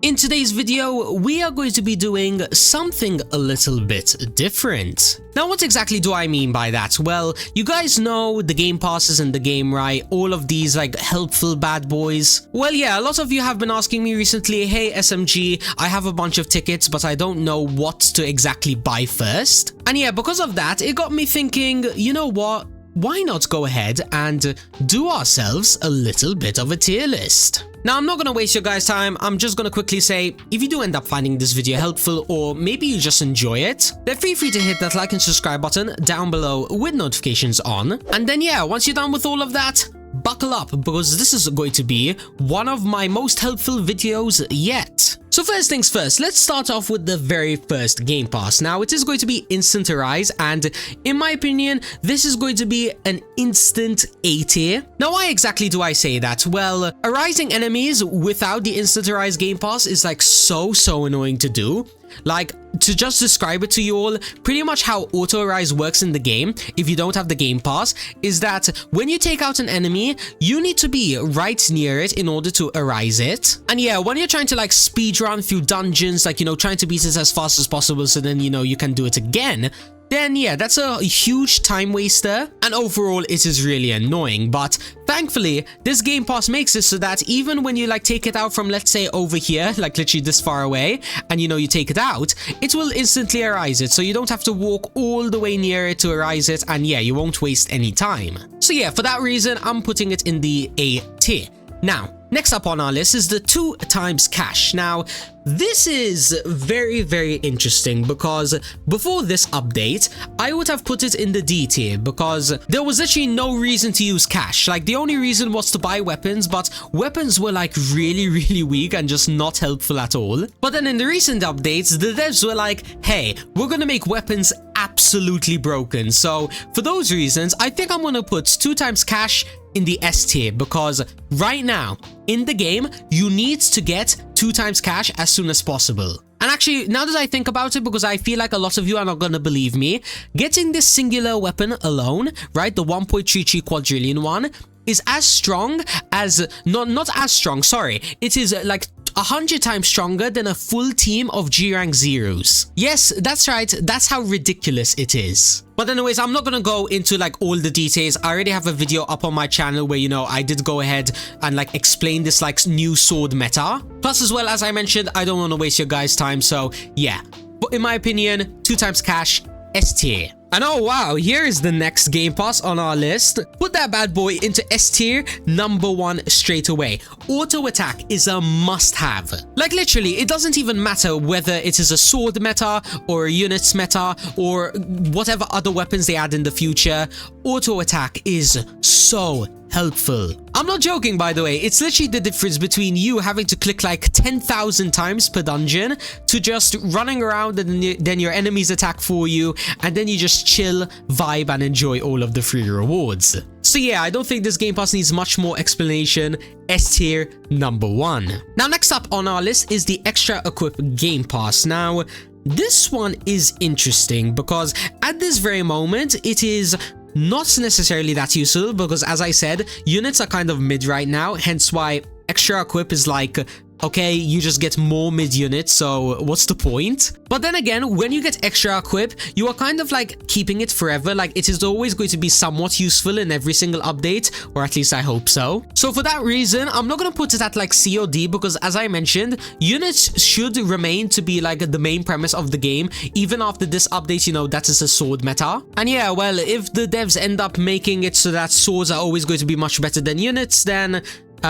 In today's video, we are going to be doing something a little bit different. Now, what exactly do I mean by that? Well, you guys know the game passes in the game, right? All of these like helpful bad boys. Well, yeah, a lot of you have been asking me recently, hey SMG, I have a bunch of tickets, but I don't know what to exactly buy first. And yeah, because of that, it got me thinking, you know what? Why not go ahead and do ourselves a little bit of a tier list? Now, I'm not going to waste your guys' time. I'm just going to quickly say, if you do end up finding this video helpful or maybe you just enjoy it, then feel free to hit that like and subscribe button down below with notifications on. And then yeah, once you're done with all of that, buckle up because this is going to be one of my most helpful videos yet. So first things first, let's start off with the very first game pass. Now, it is going to be instant arise, and in my opinion, this is going to be an instant A tier. Now, why exactly do I say that? Well, arising enemies without the instant arise game pass is like so annoying to do. Like, to just describe it to you all, pretty much how auto arise works in the game, if you don't have the game pass, is that when you take out an enemy, you need to be right near it in order to arise it. And yeah, when you're trying to like speed run through dungeons, like, you know, trying to beat it as fast as possible so then, you know, you can do it again, then yeah, that's a huge time waster, and overall it is really annoying. But thankfully, this game pass makes it so that even when you like take it out from, let's say, over here, like literally this far away, and you know you take it out, it will instantly arise it, so you don't have to walk all the way near it to arise it, and yeah, you won't waste any time. So yeah, for that reason, I'm putting it in the A tier. Now, next up on our list is the 2 times cash. Now, this is very interesting because before this update, I would have put it in the D tier because there was literally no reason to use cash. Like, the only reason was to buy weapons, but weapons were like really weak and just not helpful at all. But then in the recent updates, the devs were like, hey, we're gonna make weapons absolutely broken. So for those reasons, I think I'm gonna put 2 times cash in the S tier because right now in the game you need to get 2 times cash as soon as possible. And actually, now that I think about it, because I feel like a lot of you are not gonna believe me, getting this singular weapon alone, right, the 1.33 quadrillion one, is as strong as, not as strong, sorry, it is like 100 times stronger than a full team of G rank zeros. Yes, that's right, that's how ridiculous it is. But anyways, I'm not gonna go into like all the details. I already have a video up on my channel where, you know, I did go ahead and like explain this like new sword meta. Plus, as well, as I mentioned, I don't want to waste your guys' time, so yeah. But in my opinion, 2 times cash, S tier. And oh wow, here is the next game pass on our list. Put that bad boy into S tier number 1 straight away. Auto attack is a must-have. Like literally, it doesn't even matter whether it is a sword meta or a units meta or whatever other weapons they add in the future. Auto attack is so helpful. I'm not joking, by the way. It's literally the difference between you having to click like 10,000 times per dungeon to just running around and then your enemies attack for you, and then you just chill, vibe, and enjoy all of the free rewards. So yeah, I don't think this game pass needs much more explanation. S tier number 1. Now, next up on our list is the extra equip game pass. Now, this one is interesting because at this very moment, it is not necessarily that useful because, as I said, units are kind of mid right now, hence why extra equip is like, okay, you just get more mid units, so what's the point? But then again, when you get extra equip, you are kind of like keeping it forever. Like, it is always going to be somewhat useful in every single update, or at least I hope so. So for that reason, I'm not gonna put it at like C or D because, as I mentioned, units should remain to be like the main premise of the game, even after this update, you know, that is a sword meta. And yeah, well, if the devs end up making it so that swords are always going to be much better than units, then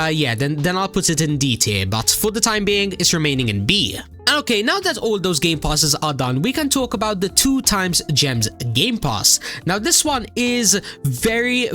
yeah, then I'll put it in D tier, but for the time being, it's remaining in B. And okay, now that all those game passes are done, we can talk about the 2 times gems game pass. Now, this one is very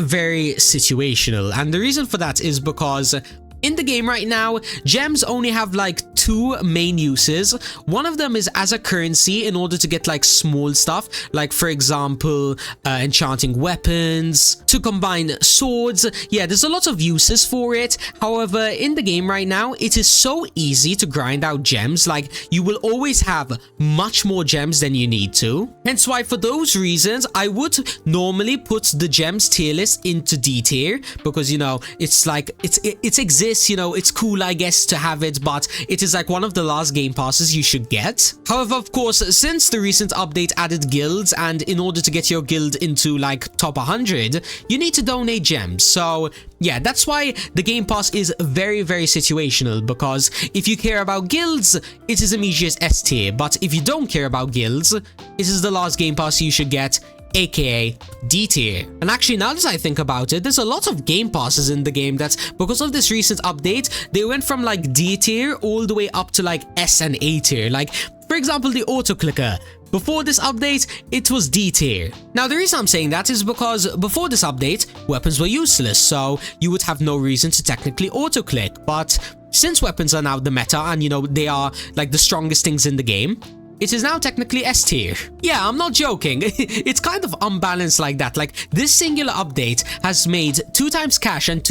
situational, and the reason for that is because in the game right now, gems only have like 2 main uses. One of them is as a currency in order to get like small stuff, like for example, enchanting weapons, to combine swords. Yeah, there's a lot of uses for it. However, in the game right now, it is so easy to grind out gems. Like, you will always have much more gems than you need to. Hence why, for those reasons, I would normally put the gems tier list into D tier because, you know, it's like, it's exists this, you know, it's cool, I guess, to have it, but it is like one of the last game passes you should get. However, of course, since the recent update added guilds, and in order to get your guild into like top 100, you need to donate gems. So yeah, that's why the game pass is very, very situational, because if you care about guilds, it is immediate S tier, but if you don't care about guilds, it is the last game pass you should get, aka D tier. And actually, now that I think about it, there's a lot of game passes in the game that, because of this recent update, they went from like D tier all the way up to like S and A tier. Like, for example, the auto clicker. Before this update, it was D tier. Now, the reason I'm saying that is because before this update, weapons were useless, so you would have no reason to technically auto click. But since weapons are now the meta and, you know, they are like the strongest things in the game, it is now technically S tier. Yeah, I'm not joking. It's kind of unbalanced like that. Like, this singular update has made 2 times cash and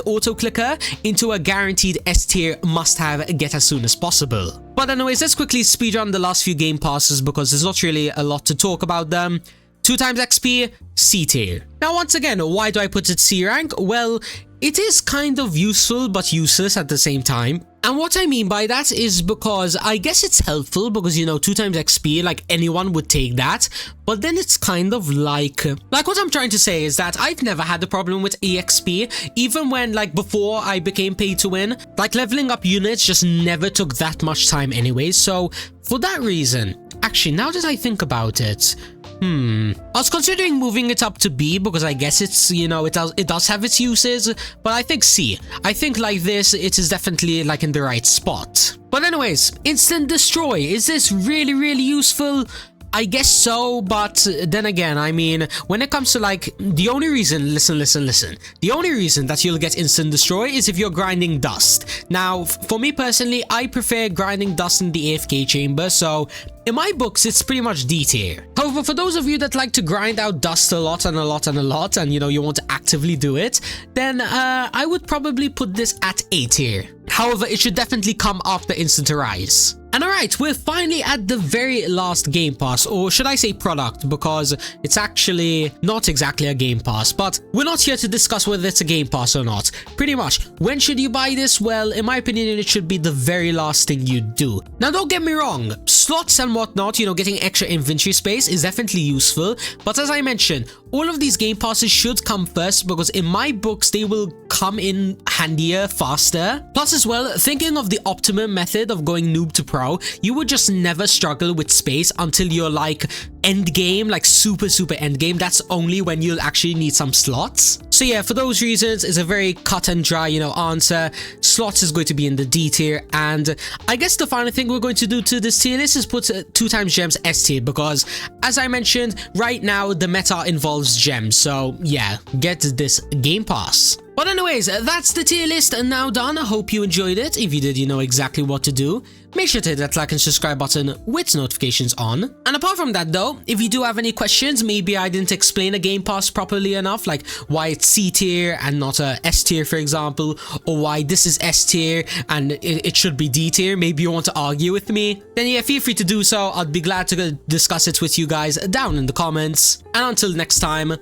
auto clicker into a guaranteed S tier must-have get as soon as possible. But anyways, let's quickly speedrun the last few game passes because there's not really a lot to talk about them. 2 times XP, C tier. Now, once again, why do I put it C rank? Well, it is kind of useful but useless at the same time. And what I mean by that is because I guess it's helpful because, you know, 2 times XP, like anyone would take that. But then it's kind of like what I'm trying to say is that I've never had a problem with EXP, even when like before I became pay to win. Like, leveling up units just never took that much time anyway. So for that reason, actually, now that I think about it, I was considering moving it up to B because I guess it's, you know, it does have its uses, but I think C. I think like this, it is definitely like in the right spot. But anyways, instant destroy. Is this really, really useful? I guess so, but then again, I mean, when it comes to like, the only reason, listen, the only reason that you'll get instant destroy is if you're grinding dust. Now, for me personally, I prefer grinding dust in the AFK chamber, so in my books, it's pretty much D tier. However, for those of you that like to grind out dust a lot and a lot and a lot, and you know, you want to actively do it, then I would probably put this at A tier. However, it should definitely come after instant arise. And alright, we're finally at the very last game pass, or should I say product, because it's actually not exactly a game pass, but we're not here to discuss whether it's a game pass or not. Pretty much, when should you buy this? Well, in my opinion, it should be the very last thing you do. Now, don't get me wrong, slots and whatnot, you know, getting extra inventory space is definitely useful, but as I mentioned, all of these game passes should come first because in my books, they will come in handier, faster. Plus as well, thinking of the optimum method of going noob to pro, you would just never struggle with space until you're like end game, like super end game. That's only when you'll actually need some slots. So yeah, for those reasons, it's a very cut and dry, you know, answer. Slots is going to be in the D tier, and I guess the final thing we're going to do to this tier list is put 2 times gems S tier because, as I mentioned, right now the meta involves gems. So yeah, get this game pass. But anyways, that's the tier list now done. I hope you enjoyed it. If you did, you know exactly what to do. Make sure to hit that like and subscribe button with notifications on. And apart from that though, if you do have any questions, maybe I didn't explain a game pass properly enough, like why it's C tier and not a S tier, for example, or why this is S tier and it should be D tier, maybe you want to argue with me, then yeah, feel free to do so. I'd be glad to discuss it with you guys down in the comments. And until next time,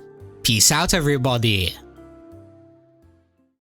peace out everybody.